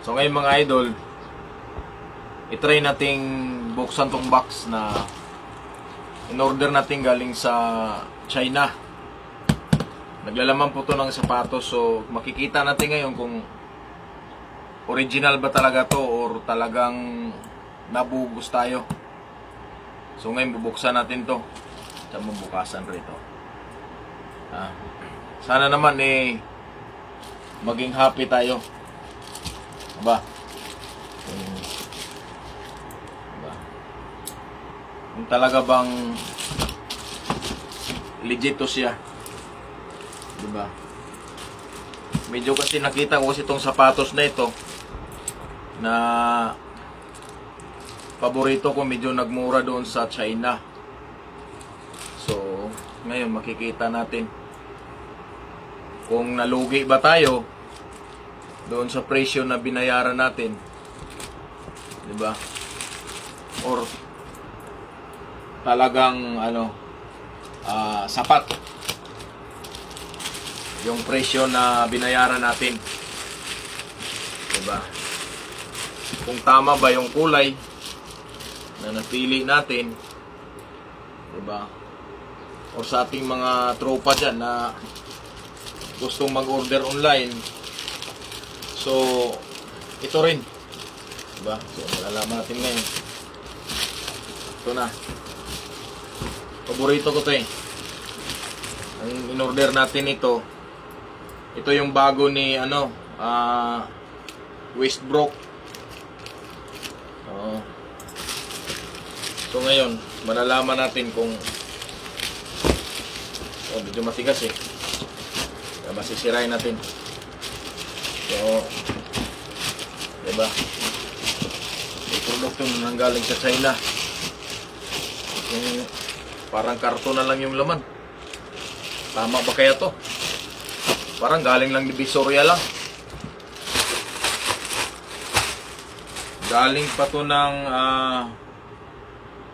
So ngayon mga idol, itry nating buksan tong box na in-order natin galing sa China. Naglalaman po to ng sapatos, so makikita natin ngayon kung original ba talaga to or talagang nabugos tayo. So ngayon bubuksan natin to. Sa mabukasan rito. Sana naman maging happy tayo. Diba? Diba? Kung talaga bang legit to siya. Diba? Medyo kasi nakita ko kasi itong sapatos na ito na paborito ko, medyo nagmura doon sa China. So, ngayon makikita natin kung nalugi ba tayo doon sa presyo na binayaran natin. Diba? Or talagang sapat yung presyo na binayaran natin. Diba? Kung tama ba yung kulay na napili natin. Diba? O sa ating mga tropa dyan na gustong mag-order online. So, ito rin. Diba? So, malalaman natin ngayon. Ito na. Paborito ko ito eh. Ang in-order natin ito, ito yung bago ni Westbrook. So ngayon, malalaman natin kung medyo matigas eh. Kaya masisirain natin. So, diba? May produkto na nanggaling sa China. Yung parang karton na lang yung laman. Tama ba kaya to? Parang galing lang ni Visoria lang. Galing pa to ng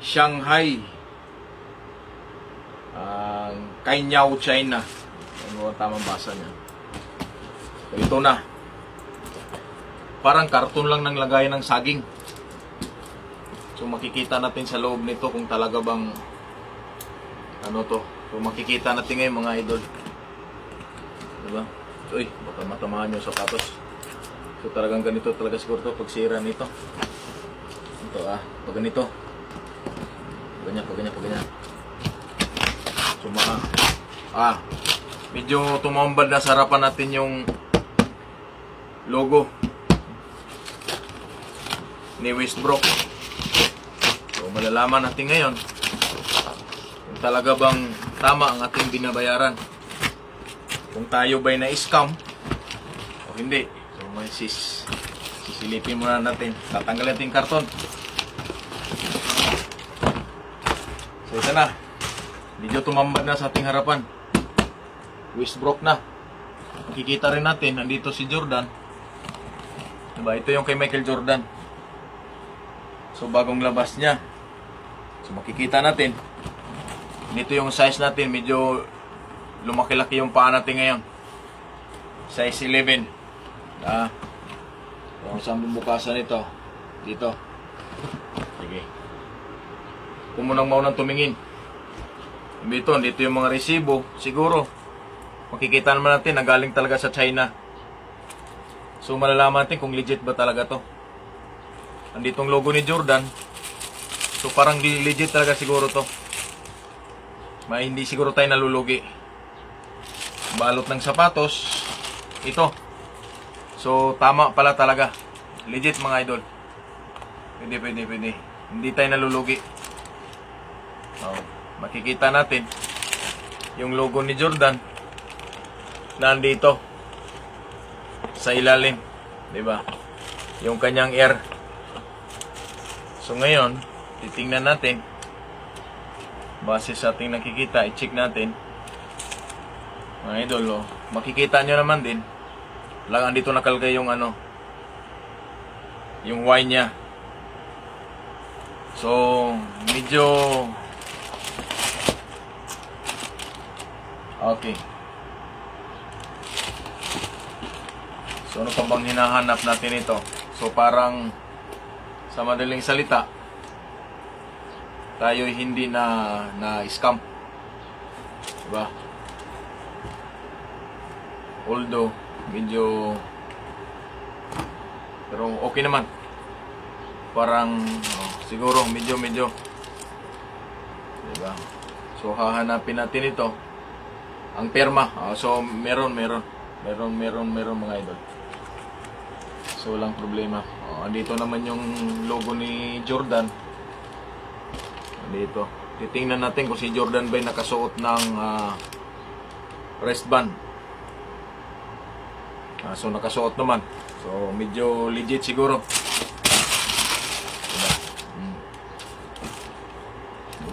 Shanghai, Kainyaw, China. Ano ang tamang basa niya? So, ito na. Parang karton lang ng lagay ng saging. So makikita natin sa loob nito kung talaga bang to. So makikita natin ngayon mga idol. Diba? Uy, baka matamaan yung sapatos. So talagang ganito talaga siguro to pag sira nito. Ito pag ganito. Pag ganyan. So medyo tumambad na sa harapan natin yung logo ni Westbrook. So malalaman natin ngayon kung talaga bang tama ang ating binabayaran. Kung tayo ba'y na-scam o hindi. So may sisilipin muna natin. Tatanggalin natin yung karton. So ito na. Medyo tumambad na sa ating harapan. Westbrook na. Makikita rin natin, nandito si Jordan. Diba? Ito yung kay Michael Jordan. So bagong labas niya. So makikita natin. Dito yung size natin. Medyo lumaki-laki yung paa natin ngayon. Size 11. Kung saan bumukasan ito. Dito. Sige. Kung maunang tumingin. Dito yung mga resibo. Siguro makikita naman natin na galing talaga sa China. So malalaman natin kung legit ba talaga to. Anditong logo ni Jordan. So parang legit talaga siguro to. Hindi siguro tayo nalulugi. Balot ng sapatos. Ito. So tama pala talaga. Legit mga idol. Pwede. Hindi tayo nalulugi. Makikita natin yung logo ni Jordan nandito sa ilalim, 'di ba? Yung kanyang air. So ngayon, titingnan natin base sa ating nakikita, i-check natin. Mga idol, makikita nyo naman din. Lang andito nakalagay yung yung Y niya. So, medyo okay. So ano pa bang hinahanap natin ito? So parang sa madaling salita, tayo hindi na scam. Diba? Although medyo, pero okay naman. Parang siguro medyo diba? So hahanapin natin ito ang perma. So meron mga idol. So walang problema. Andito naman yung logo ni Jordan. Andito. Titingnan natin kung si Jordan ba nakasuot ng wristband. So nakasuot naman. So medyo legit siguro. Diba?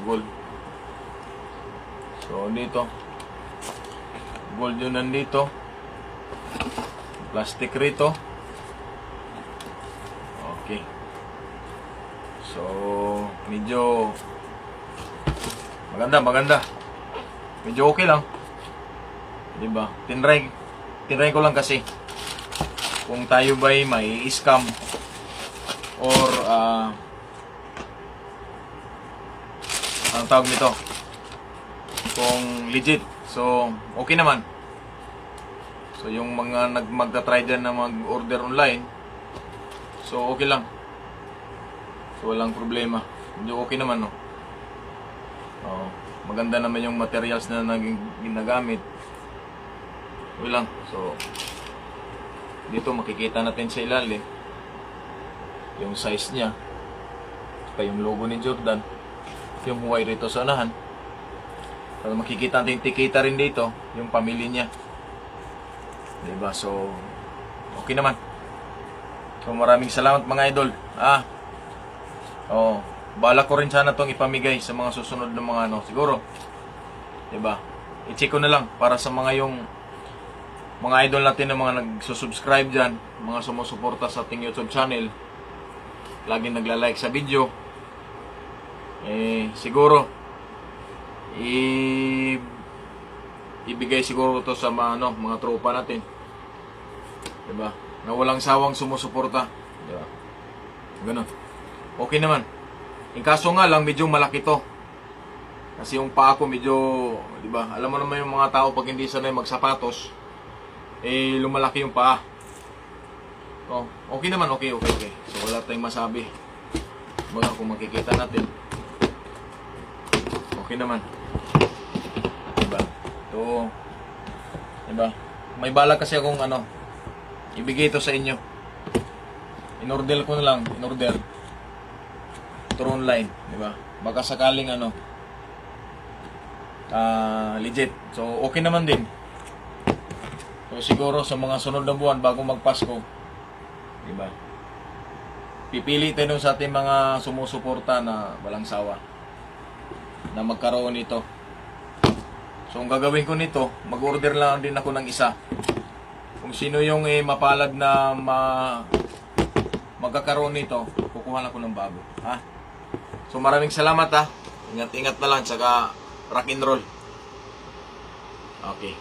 Gold. So dito. Gold yun nandito. Plastic rito. Okay. So, medyo maganda. Medyo okay lang. 'Di ba? Tinry ko lang kasi kung tayo ba'y may scam or ang tawag nito, kung legit. So, okay naman. So, yung mga magta-try dyan na mag-order online, so okay lang. So walang problema. Hindi okay naman, no. Maganda naman yung materials na ginagamit. Okay lang. So dito makikita natin sa ilalim yung size niya. Pa yung logo ni Jordan. Yung Huawei rito sa unahan. So makikita natin tikita rin dito yung pamilya niya. Diba? So okay naman. So maraming salamat mga idol. Bala ko rin sana itong ipamigay sa mga susunod ng mga siguro. 'Di ba? I-check ko na lang para sa mga yung mga idol natin na mga nagsusubscribe diyan, mga sumusuporta sa ating YouTube channel. Laging nagla-like sa video. Siguro ibigay siguro to sa mga tropa natin. 'Di ba? Na walang sawang sumusuporta. Diba? Ganun. Okay naman. In kaso nga lang, medyo malaki to. Kasi yung paa ko medyo, diba? Alam mo naman yung mga tao pag hindi sanay magsapatos, lumalaki yung paa. Okay naman, okay. So wala tayong masabi. Baga kung makikita natin. Okay naman. Diba? Ito, diba? May bala kasi akong ibigay ito sa inyo. In-order ko na lang. In-order. Through online. Diba? Baka sakaling legit. So, okay naman din. So, siguro sa mga sunod na buwan bago magpasko. Diba? Pipili tayo sa ating mga sumusuporta na walang sawa. Na magkaroon nito. So, ang gagawin ko nito, mag-order lang din ako ng isa. Kung sino yung mapalad na magkakaroon nito, kukuha lang ko ng bago. Ha? So maraming salamat ha. Ingat-ingat na lang, tsaka rock and roll. Okay.